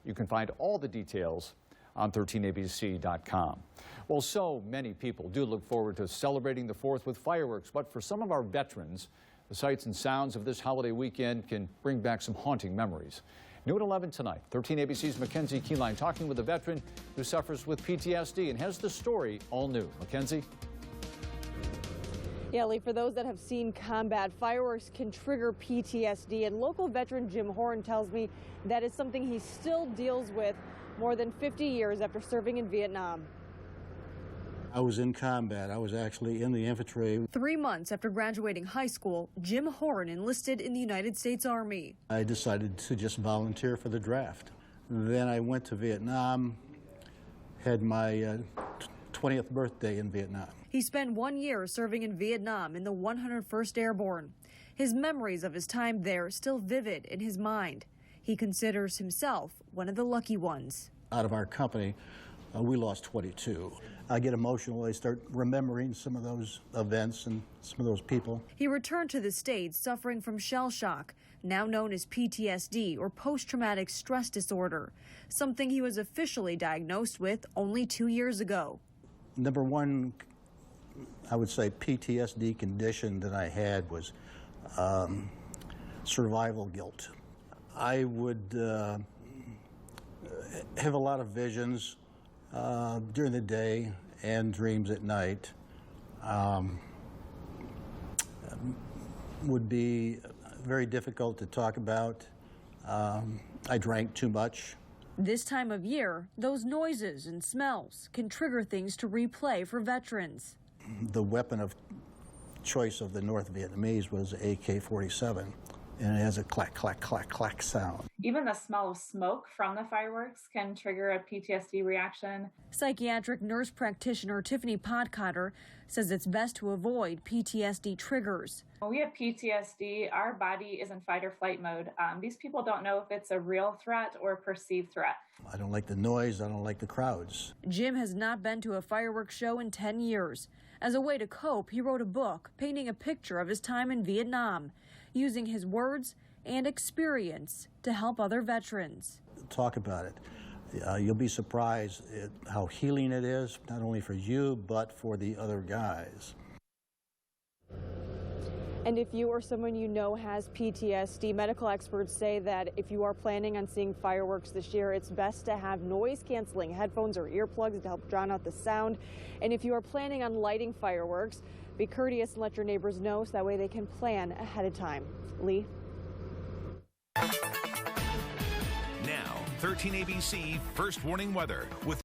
You can find all the details on 13abc.com. Well, so many people do look forward to celebrating the 4th with fireworks, but for some of our veterans, the sights and sounds of this holiday weekend can bring back some haunting memories. New at 11 tonight, 13ABC's Mackenzie Keyline talking with a veteran who suffers with PTSD and has the story all new. Mackenzie? Yeah, Lee, for those that have seen combat, fireworks can trigger PTSD, and local veteran Jim Horn tells me that is something he still deals with more than 50 years after serving in Vietnam. I was in combat. I was actually in the infantry. 3 months after graduating high school, Jim Horn enlisted in the United States Army. I decided to just volunteer for the draft. Then I went to Vietnam, had my 20th birthday in Vietnam. He spent 1 year serving in Vietnam in the 101st Airborne. His memories of his time there still vivid in his mind. He considers himself one of the lucky ones. Out of our company, we lost 22. I get emotional. I start remembering some of those events and some of those people. He returned to the States suffering from shell shock, now known as PTSD, or post-traumatic stress disorder, something he was officially diagnosed with only 2 years ago. Number one, I would say PTSD condition that I had was survival guilt. I would have a lot of visions during the day and dreams at night. Would be very difficult to talk about. I drank too much. This time of year, those noises and smells can trigger things to replay for veterans. The weapon of choice of the North Vietnamese was AK-47. And it has a clack, clack, clack, clack sound. Even the smell of smoke from the fireworks can trigger a PTSD reaction. Psychiatric Nurse Practitioner Tiffany Pottkotter says it's best to avoid PTSD triggers. When we have PTSD, our body is in fight or flight mode. These people don't know if it's a real threat or a perceived threat. I don't like the noise. I don't like the crowds. Jim has not been to a fireworks show in 10 years. As a way to cope, he wrote a book painting a picture of his time in Vietnam, using his words and experience to help other veterans. Talk about it. You'll be surprised at how healing it is, not only for you, but for the other guys. And if you or someone you know has PTSD, medical experts say that if you are planning on seeing fireworks this year, it's best to have noise-canceling headphones or earplugs to help drown out the sound. And if you are planning on lighting fireworks, be courteous and let your neighbors know so that way they can plan ahead of time. Lee? Now, 13ABC First Warning Weather with